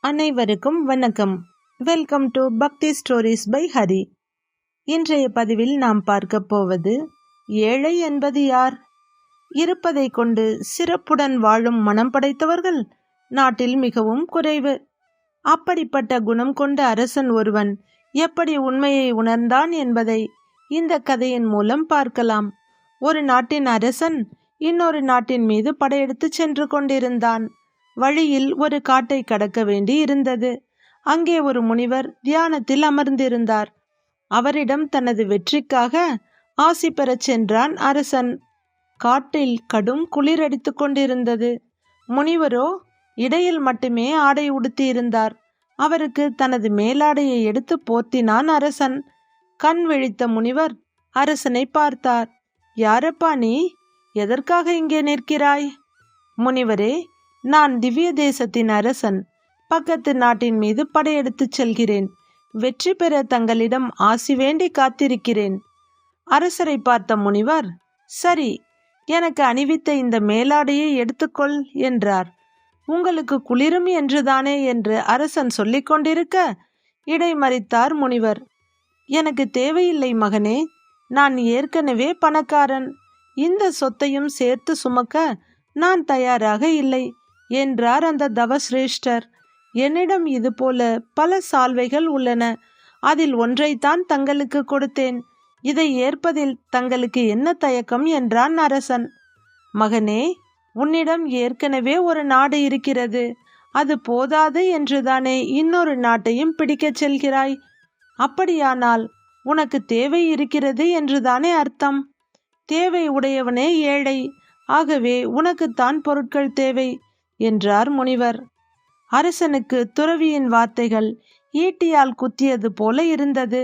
அனைவருக்கும் வணக்கம். Welcome to பக்தி ஸ்டோரிஸ் பை ஹரி. இன்றைய பதிவில் நாம் பார்க்க போவது ஏழை என்பது யார்? இருப்பதை கொண்டு சிறப்புடன் வாழும் மனம் படைத்தவர்கள் நாட்டில் மிகவும் குறைவு. அப்படிப்பட்ட குணம் கொண்ட அரசன் ஒருவன் எப்படி உண்மையை உணர்ந்தான் என்பதை இந்த கதையின் மூலம் பார்க்கலாம். ஒரு நாட்டின் அரசன் இன்னொரு நாட்டின் மீது படையெடுத்து சென்று கொண்டிருந்தான். வழியில் ஒரு காட்டை கடக்க வேண்டி இருந்தது. அங்கே ஒரு முனிவர் தியானத்தில் அமர்ந்திருந்தார். அவரிடம் தனது வெற்றிக்காக ஆசி பெறச் சென்றான் அரசன். காட்டில் கடும் குளிர் அடித்து கொண்டிருந்தது. முனிவரோ இடையில் மட்டுமே ஆடை உடுத்தியிருந்தார். அவருக்கு தனது மேலாடையை எடுத்து போர்த்தினான் அரசன். கண் விழித்த முனிவர் அரசனை பார்த்தார். யாரப்பா நீ? எதற்காக இங்கே நிற்கிறாய்? முனிவரே, நான் திவ்ய தேசத்தின் அரசன். பக்கத்து நாட்டின் மீது படையெடுத்துச் செல்கிறேன். வெற்றி பெற தங்களிடம் ஆசி வேண்டி காத்திருக்கிறேன். அரசரை பார்த்த முனிவர், சரி, எனக்கு அணிவித்த இந்த மேலாடையை எடுத்துக்கொள் என்றார். உங்களுக்கு குளிரும் என்றுதானே என்று அரசன் சொல்லிக் கொண்டிருக்க இடைமறித்தார் முனிவர். எனக்கு தேவையில்லை மகனே, நான் ஏற்கனவே பணக்காரன். இந்த சொத்தையும் சேர்த்து சுமக்க நான் தயாராக இல்லை என்றார் அந்த தவசிரேஷ்டர். என்னிடம் இதுபோல பல சால்வைகள் உள்ளன. அதில் ஒன்றைத்தான் தங்களுக்கு கொடுத்தேன். இதை ஏற்பதில் தங்களுக்கு என்ன தயக்கம் என்றான் அரசன். மகனே, உன்னிடம் ஏற்கனவே ஒரு நாடு இருக்கிறது. அது போதாது என்றுதானே இன்னொரு நாட்டையும் பிடிக்கச் செல்கிறாய்? அப்படியானால் உனக்கு தேவை இருக்கிறது என்றுதானே அர்த்தம். தேவை உடையவனே ஏழை. ஆகவே உனக்குத்தான் பொருட்கள் தேவை என்றார் முனிவர். அரசனுக்கு துறவியின் வார்த்தைகள் ஈட்டியால் குத்தியது போல இருந்தது.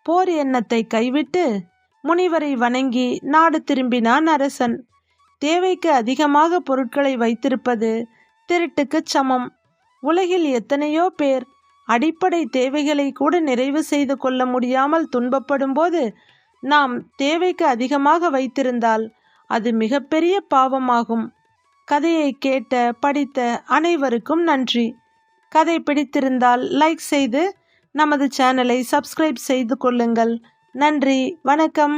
போர் எண்ணத்தை கைவிட்டு முனிவரை வணங்கி நாடு திரும்பினான் அரசன். தேவைக்கு அதிகமாக பொருட்களை வைத்திருப்பது திருட்டுக்கு சமம். உலகில் எத்தனையோ பேர் அடிப்படை தேவைகளை கூட நிறைவு செய்து கொள்ள முடியாமல் துன்பப்படும் போது நாம் தேவைக்கு அதிகமாக வைத்திருந்தால் அது மிகப்பெரிய பாவமாகும். கதையை கேட்ட படித்த அனைவருக்கும் நன்றி. கதை பிடித்திருந்தால் லைக் செய்து நமது சேனலை சப்ஸ்கிரைப் செய்து கொள்ளுங்கள். நன்றி, வணக்கம்.